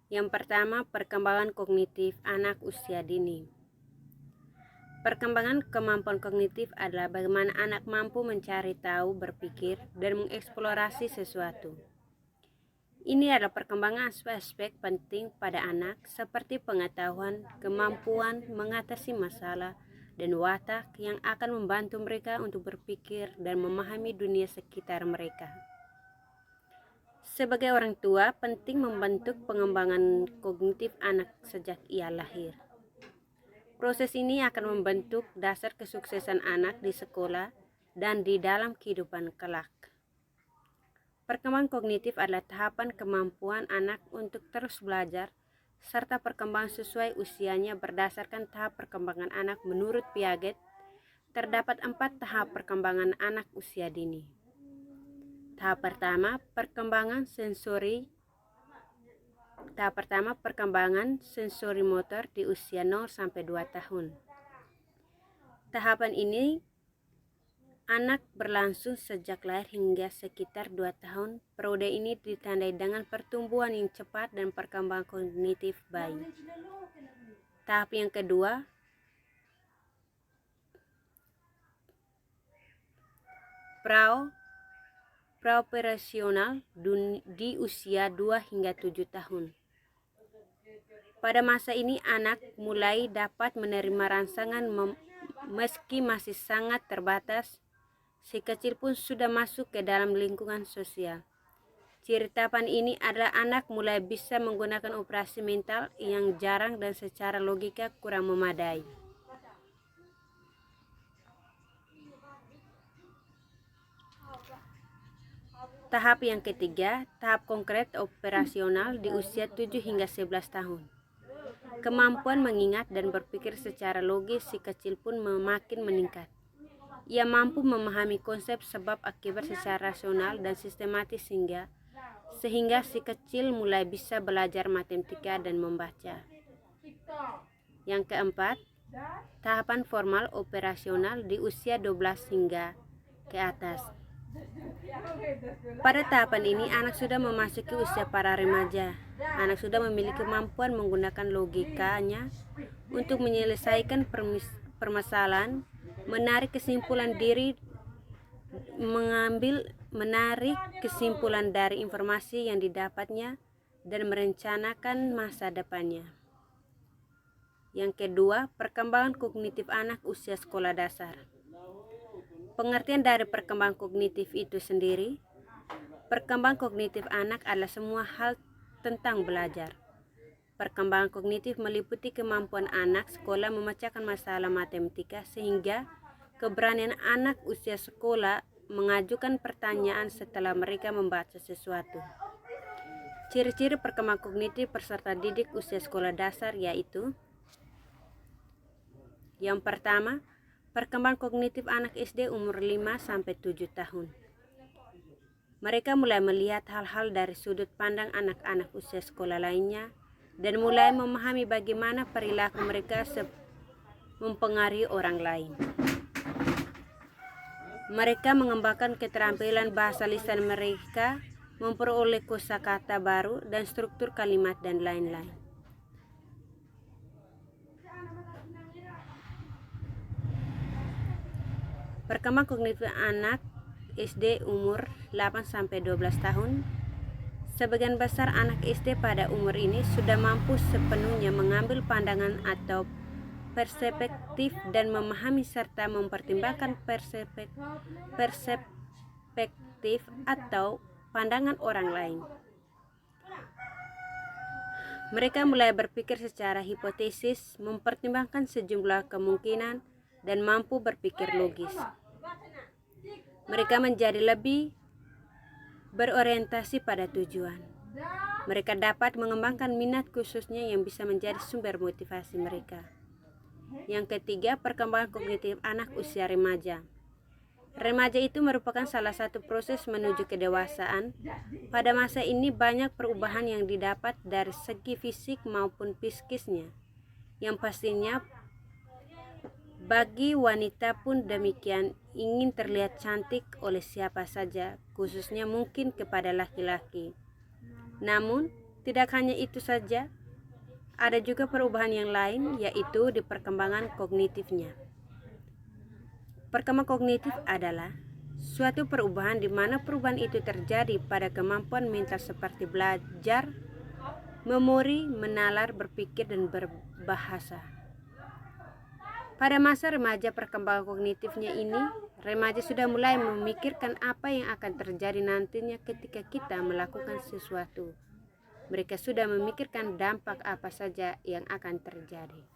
Yang pertama, perkembangan kognitif anak usia dini. Perkembangan kemampuan kognitif adalah bagaimana anak mampu mencari tahu, berpikir, dan mengeksplorasi sesuatu. Ini adalah perkembangan aspek penting pada anak seperti pengetahuan, kemampuan mengatasi masalah, dan watak yang akan membantu mereka untuk berpikir dan memahami dunia sekitar mereka. Sebagai orang tua, penting membentuk pengembangan kognitif anak sejak ia lahir. Proses ini akan membentuk dasar kesuksesan anak di sekolah dan di dalam kehidupan kelak. Perkembangan kognitif adalah tahapan kemampuan anak untuk terus belajar serta perkembangan sesuai usianya berdasarkan tahap perkembangan anak menurut Piaget. Terdapat 4 tahap perkembangan anak usia dini. Tahap pertama, perkembangan sensori motor di usia 0 sampai 2 tahun. Tahapan ini anak berlangsung sejak lahir hingga sekitar 2 tahun. Periode ini ditandai dengan pertumbuhan yang cepat dan perkembangan kognitif bayi. Tahap yang kedua, praoperasional di usia 2 hingga 7 tahun. Pada masa ini anak mulai dapat menerima rangsangan meski masih sangat terbatas. Si kecil pun sudah masuk ke dalam lingkungan sosial. Ciri tahapan ini adalah anak mulai bisa menggunakan operasi mental yang jarang dan secara logika kurang memadai. Tahap yang ketiga, tahap konkret operasional di usia 7 hingga 11 tahun. Kemampuan mengingat dan berpikir secara logis si kecil pun makin meningkat. Ia mampu memahami konsep sebab akibat secara rasional dan sistematis sehingga si kecil mulai bisa belajar matematika dan membaca. Yang keempat, tahapan formal operasional di usia 12 hingga ke atas. Pada tahapan ini anak sudah memasuki usia para remaja. Anak sudah memiliki kemampuan menggunakan logikanya untuk menyelesaikan permasalahan, menarik kesimpulan dari informasi yang didapatnya dan merencanakan masa depannya. Yang kedua, perkembangan kognitif anak usia sekolah dasar. Pengertian dari perkembangan kognitif itu sendiri, perkembangan kognitif anak adalah semua hal tentang belajar. Perkembangan kognitif meliputi kemampuan anak sekolah memecahkan masalah matematika sehingga keberanian anak usia sekolah mengajukan pertanyaan setelah mereka membaca sesuatu. Ciri-ciri perkembangan kognitif peserta didik usia sekolah dasar yaitu: yang pertama, perkembangan kognitif anak SD umur 5 sampai 7 tahun. Mereka mulai melihat hal-hal dari sudut pandang anak-anak usia sekolah lainnya dan mulai memahami bagaimana perilaku mereka mempengaruhi orang lain. Mereka mengembangkan keterampilan bahasa lisan mereka, memperoleh kosakata baru dan struktur kalimat dan lain-lain. Perkembangan kognitif anak SD umur 8 sampai 12 tahun. Sebagian besar anak SD pada umur ini sudah mampu sepenuhnya mengambil pandangan atau perspektif dan memahami serta mempertimbangkan perspektif atau pandangan orang lain. Mereka mulai berpikir secara hipotesis, mempertimbangkan sejumlah kemungkinan, dan mampu berpikir logis. Mereka menjadi lebih berorientasi pada tujuan. Mereka dapat mengembangkan minat khususnya yang bisa menjadi sumber motivasi mereka. Yang ketiga, perkembangan kognitif anak usia remaja. Remaja itu merupakan salah satu proses menuju kedewasaan. Pada masa ini banyak perubahan yang didapat dari segi fisik maupun psikisnya. Yang pastinya bagi wanita pun demikian, ingin terlihat cantik oleh siapa saja, khususnya mungkin kepada laki-laki. Namun, Tidak hanya itu saja, ada juga perubahan yang lain, yaitu di perkembangan kognitifnya. Perkembangan kognitif adalah suatu perubahan di mana perubahan itu terjadi pada kemampuan mental seperti belajar, memori, menalar, berpikir, dan berbahasa. Pada masa remaja perkembangan kognitifnya ini, remaja sudah mulai memikirkan apa yang akan terjadi nantinya ketika kita melakukan sesuatu. Mereka sudah memikirkan dampak apa saja yang akan terjadi.